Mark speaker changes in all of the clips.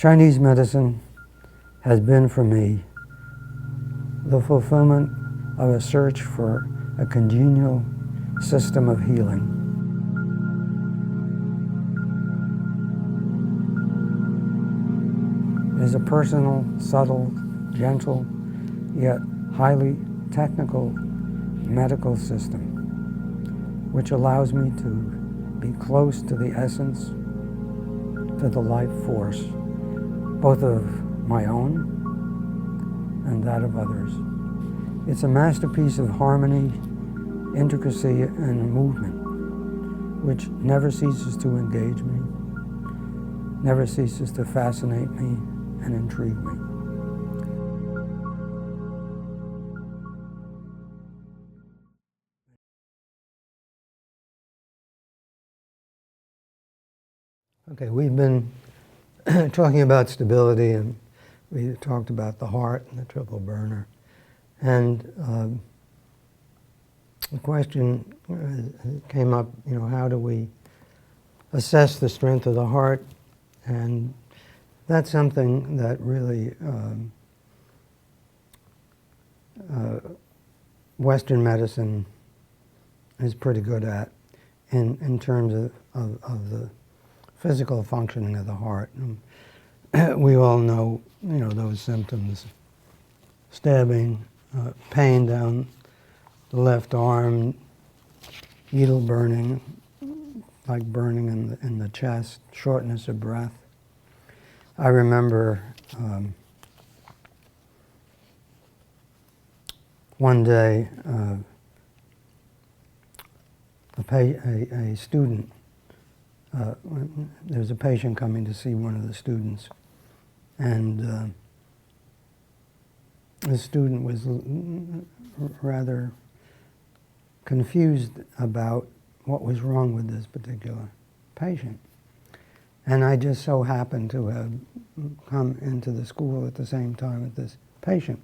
Speaker 1: Chinese medicine has been for me the fulfillment of a search for a congenial system of healing. It is a personal, subtle, gentle, yet highly technical medical system which allows me to be close to the essence, to the life force, both of my own and that of others. It's a masterpiece of harmony, intricacy, and movement, which never ceases to engage me, never ceases to fascinate me and intrigue me. Okay, we've been talking about stability, and we talked about the heart and the triple burner. And the question came up, how do we assess the strength of the heart? And that's something that really Western medicine is pretty good at in terms of the physical functioning of the heart. We all know, those symptoms: stabbing, pain down the left arm, needle burning, like burning in the chest, shortness of breath. I remember one day a student, there was a patient coming to see one of the students, and the student was rather confused about what was wrong with this particular patient. And I just so happened to have come into the school at the same time that this patient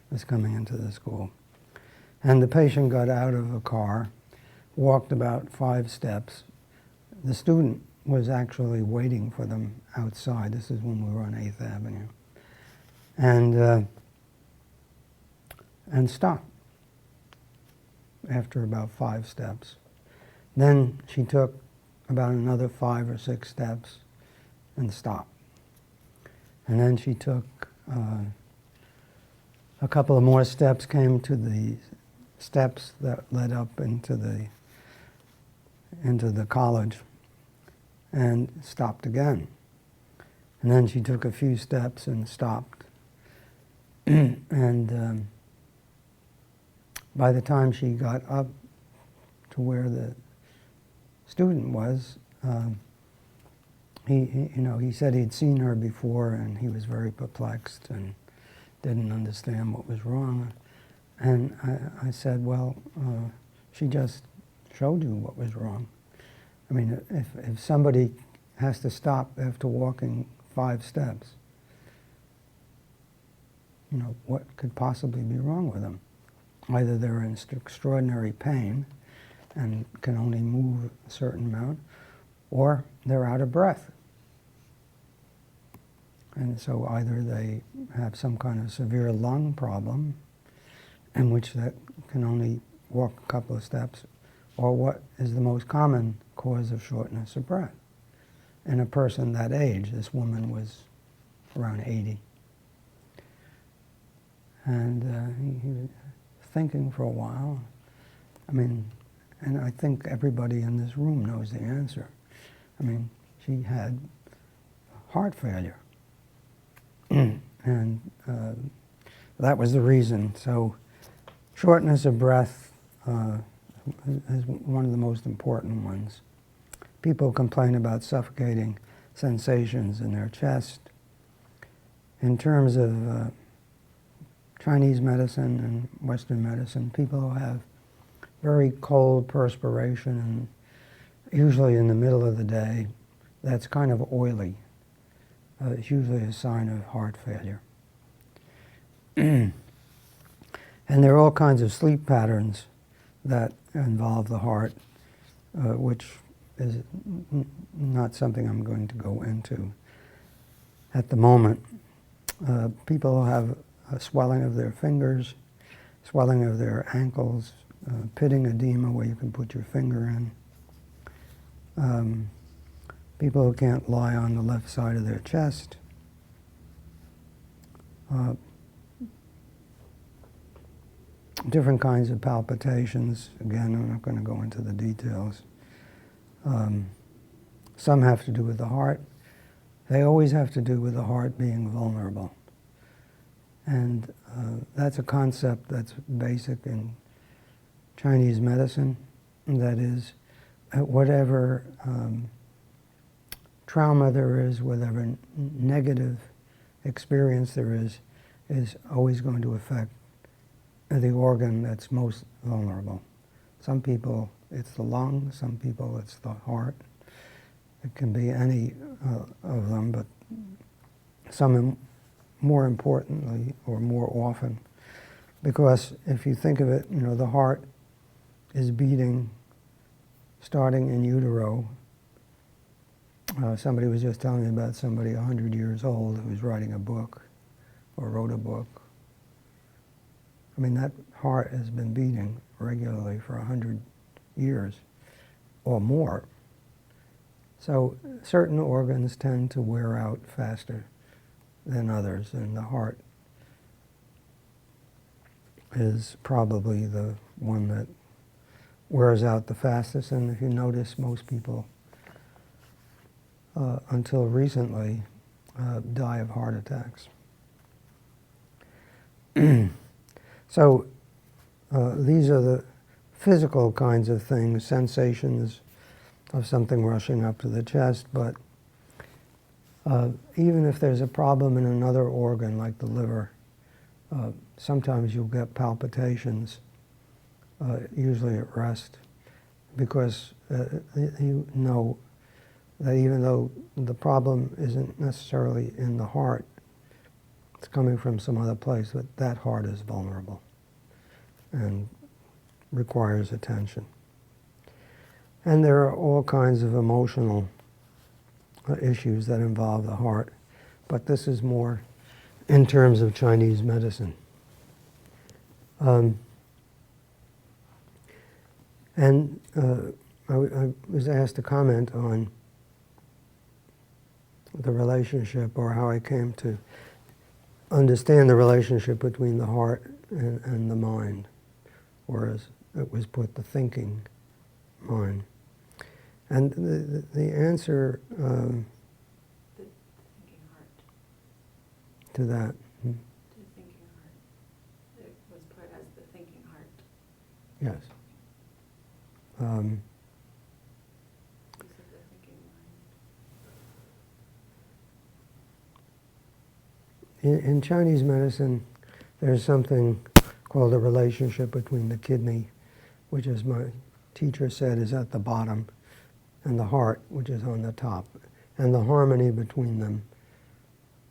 Speaker 1: was coming into the school. And the patient got out of a car, walked about 5 steps. The student was actually waiting for them outside. This is when we were on 8th Avenue. And stopped after about 5 steps. Then she took about another 5 or 6 steps and stopped. And then she took a couple of more steps, came to the steps that led up into the college, and stopped again. And then she took a few steps and stopped. And by the time she got up to where the student was, he said he'd seen her before, and he was very perplexed and didn't understand what was wrong. And I said, well, she just showed you what was wrong. I mean, if somebody has to stop after walking 5 steps, what could possibly be wrong with them? Either they're in extraordinary pain and can only move a certain amount, or they're out of breath. And so either they have some kind of severe lung problem, in which that can only walk a couple of steps, or what is the most common cause of shortness of breath. In a person that age, this woman was around 80. And he was thinking for a while. I mean, and I think everybody in this room knows the answer. I mean, she had heart failure. And that was the reason. So shortness of breath is one of the most important ones. People complain about suffocating sensations in their chest. In terms of Chinese medicine and Western medicine, people who have very cold perspiration, and usually in the middle of the day, that's kind of oily. It's usually a sign of heart failure. And there are all kinds of sleep patterns that involve the heart, which is not something I'm going to go into. at the moment. People have a swelling of their fingers, swelling of their ankles, pitting edema where you can put your finger in. People who can't lie on the left side of their chest. Different kinds of palpitations. Again, I'm not going to go into the details. Some have to do with the heart. They always have to do with the heart being vulnerable. And that's a concept that's basic in Chinese medicine. That is, whatever trauma there is, whatever negative experience there is always going to affect the organ that's most vulnerable. Some people, it's the lung. Some people, it's the heart. It can be any of them, but some more importantly or more often. Because if you think of it, the heart is beating starting in utero. Somebody was just telling me about somebody 100 years old who was writing a book or wrote a book. I mean, that heart has been beating regularly for 100 years or more. So certain organs tend to wear out faster than others, and the heart is probably the one that wears out the fastest. And if you notice, most people, until recently, die of heart attacks. So these are the physical kinds of things, sensations of something rushing up to the chest, but even if there's a problem in another organ like the liver, sometimes you'll get palpitations, usually at rest, because you know that even though the problem isn't necessarily in the heart, it's coming from some other place, but that heart is vulnerable and requires attention. And there are all kinds of emotional issues that involve the heart, but this is more in terms of Chinese medicine. I was asked to comment on the relationship, or how I came to understand the relationship between the heart and the mind, or as it was put, the thinking mind. And the answer
Speaker 2: The thinking heart.
Speaker 1: to that.
Speaker 2: The thinking heart. It was put as the thinking heart.
Speaker 1: Yes.
Speaker 2: You said the thinking mind.
Speaker 1: In Chinese medicine, there's something called a relationship between the kidney, which, as my teacher said, is at the bottom, and the heart, which is on the top, and the harmony between them,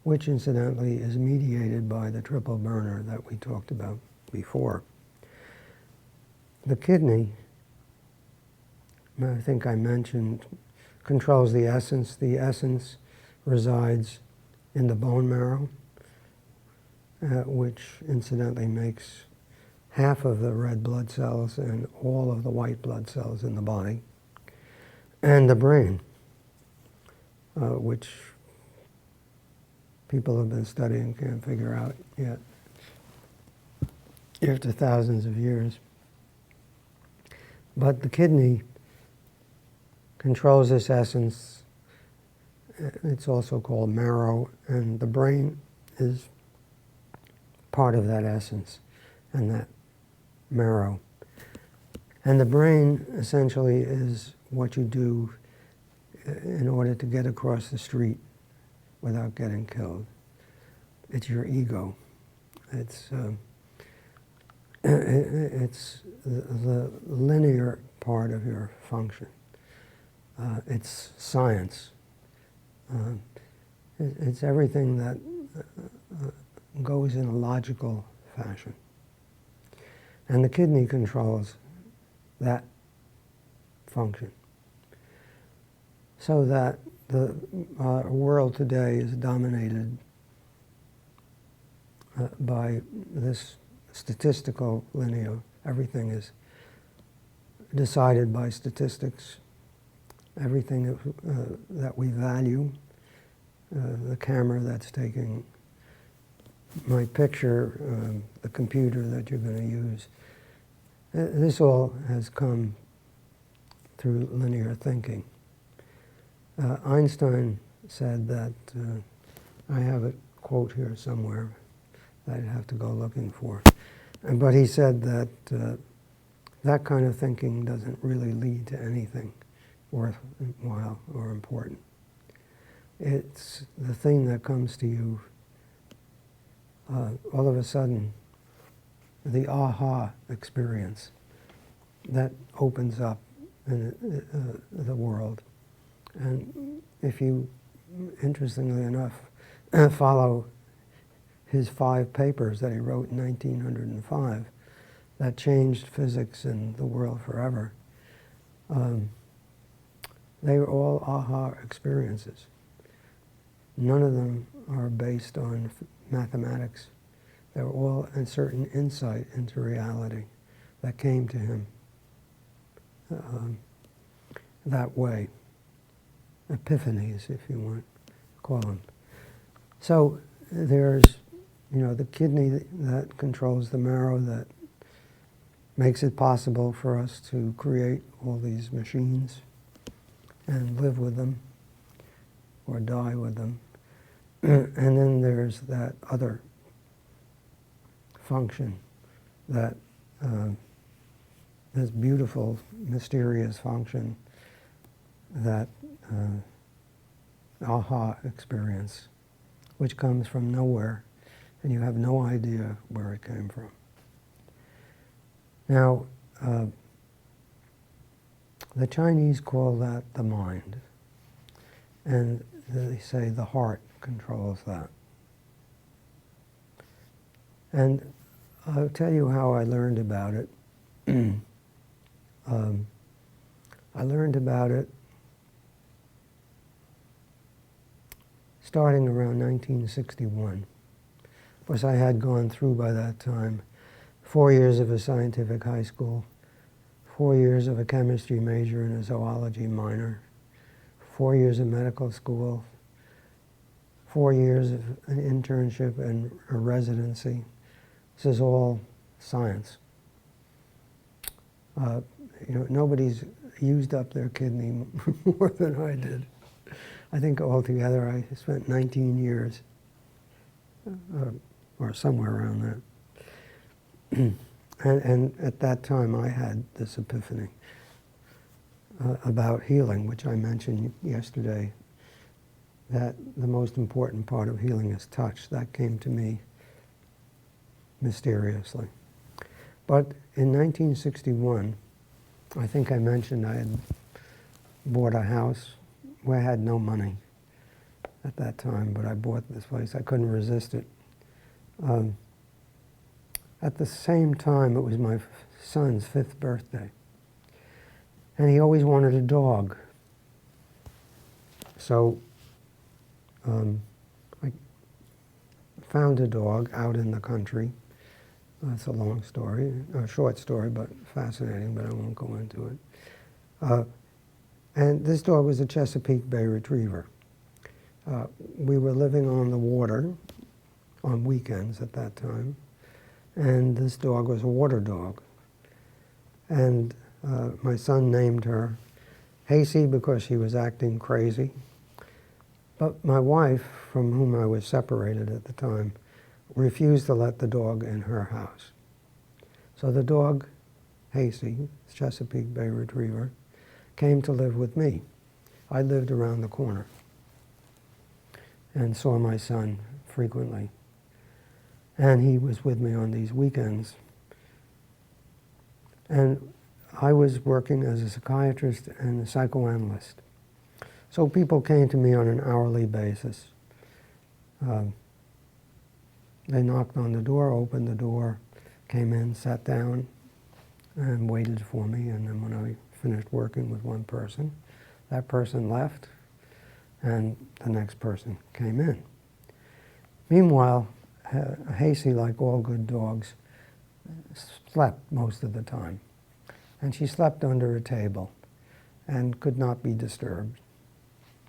Speaker 1: which incidentally is mediated by the triple burner that we talked about before. The kidney, I think I mentioned, controls the essence. The essence resides in the bone marrow, which incidentally makes half of the red blood cells and all of the white blood cells in the body. And the brain, which people have been studying, can't figure out yet, after thousands of years. But the kidney controls this essence. It's also called marrow, and the brain is part of that essence and that marrow. And the brain essentially is what you do in order to get across the street without getting killed. It's your ego. It's the linear part of your function. It's science. It's everything that goes in a logical fashion. And the kidney controls that function. So that the world today is dominated by this statistical linear. Everything is decided by statistics. Everything that we value, the camera that's taking my picture, the computer that you're going to use, this all has come through linear thinking. Einstein said that, I have a quote here somewhere that I'd have to go looking for, but he said that that kind of thinking doesn't really lead to anything worthwhile or important. It's the thing that comes to you all of a sudden, the aha experience that opens up in the world. And if you, interestingly enough, follow his 5 papers that he wrote in 1905 that changed physics and the world forever, they were all aha experiences. None of them are based on mathematics. They were all a certain insight into reality that came to him that way. Epiphanies, if you want to call them. So there's, the kidney that controls the marrow, that makes it possible for us to create all these machines and live with them or die with them. And then there's that other function, that this beautiful, mysterious function, that aha experience, which comes from nowhere, and you have no idea where it came from. Now, the Chinese call that the mind, and they say the heart controls that. And I'll tell you how I learned about it. I learned about it starting around 1961. Of course, I had gone through by that time 4 years of a scientific high school, 4 years of a chemistry major and a zoology minor, 4 years of medical school, 4 years of an internship and a residency. This is all science. Nobody's used up their kidney more than I did. I think altogether I spent 19 years, or somewhere around that. And at that time I had this epiphany about healing, which I mentioned yesterday, that the most important part of healing is touch. That came to me mysteriously. But in 1961, I think I mentioned I had bought a house where I had no money at that time, but I bought this place. I couldn't resist it. At the same time, it was my son's 5th birthday, and he always wanted a dog. So I found a dog out in the country. That's a long story, a short story, but fascinating, but I won't go into it. And this dog was a Chesapeake Bay Retriever. We were living on the water on weekends at that time, and this dog was a water dog. And my son named her Hasey because she was acting crazy. But my wife, from whom I was separated at the time, refused to let the dog in her house. So the dog, Hasey, Chesapeake Bay Retriever, came to live with me. I lived around the corner and saw my son frequently. And he was with me on these weekends. And I was working as a psychiatrist and a psychoanalyst. So people came to me on an hourly basis. They knocked on the door, opened the door, came in, sat down, and waited for me. And then when I finished working with one person, that person left, and the next person came in. Meanwhile, Hasey, like all good dogs, slept most of the time. And she slept under a table and could not be disturbed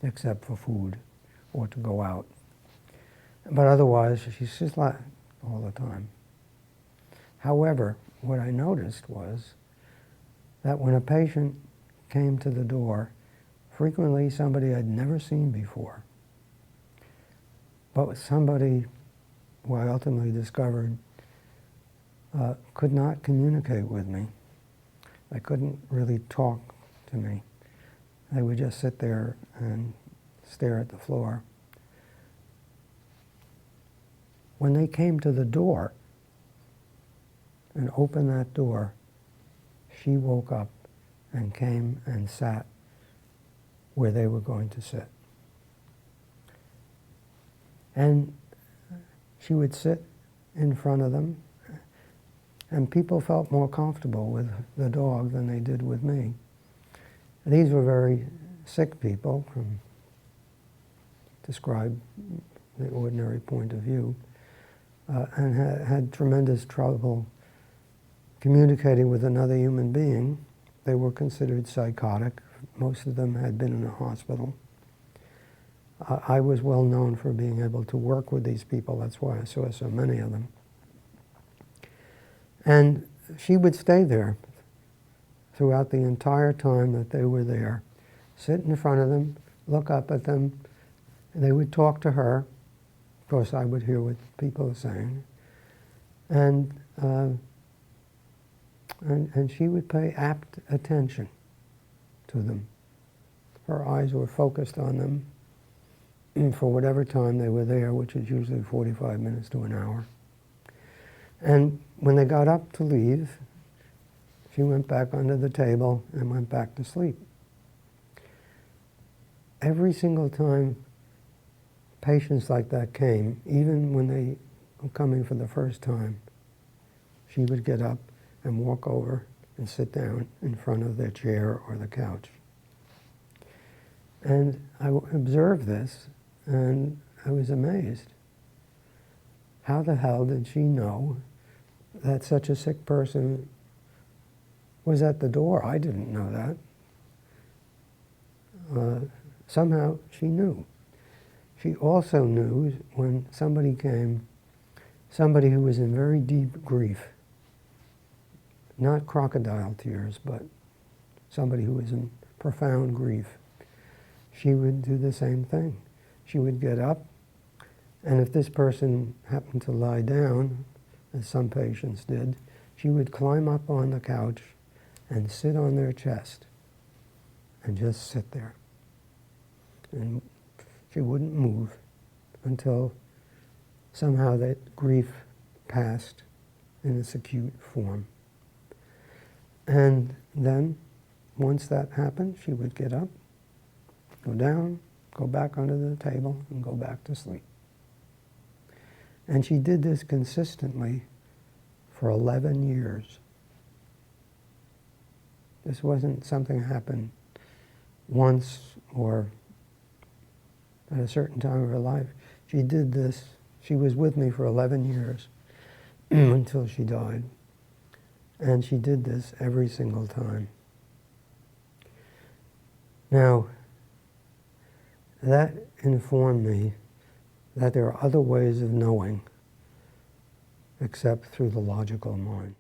Speaker 1: except for food or to go out. But otherwise, she slept all the time. However, what I noticed was that when a patient came to the door, frequently somebody I'd never seen before, but somebody who I ultimately discovered could not communicate with me. They couldn't really talk to me. They would just sit there and stare at the floor. When they came to the door and opened that door, she woke up and came and sat where they were going to sit. And she would sit in front of them, and people felt more comfortable with the dog than they did with me. These were very sick people, from described the ordinary point of view, and had tremendous trouble communicating with another human being. They were considered psychotic. Most of them had been in a hospital. I was well known for being able to work with these people. That's why I saw so many of them. And she would stay there throughout the entire time that they were there, sit in front of them, look up at them. They would talk to her. Of course, I would hear what people were saying. And she would pay apt attention to them. Her eyes were focused on them for whatever time they were there, which is usually 45 minutes to an hour. And when they got up to leave, she went back under the table and went back to sleep. Every single time patients like that came, even when they were coming for the first time, she would get up and walk over and sit down in front of their chair or the couch. And I observed this, and I was amazed. How the hell did she know that such a sick person was at the door? I didn't know that. Somehow she knew. She also knew when somebody came, somebody who was in very deep grief, not crocodile tears, but somebody who was in profound grief, she would do the same thing. She would get up, and if this person happened to lie down, as some patients did, she would climb up on the couch and sit on their chest and just sit there. And she wouldn't move until somehow that grief passed in its acute form. And then, once that happened, she would get up, go down, go back under the table, and go back to sleep. And she did this consistently for 11 years. This wasn't something that happened once or at a certain time of her life. She did this. She was with me for 11 years until she died. And she did this every single time. Now, that informed me that there are other ways of knowing except through the logical mind.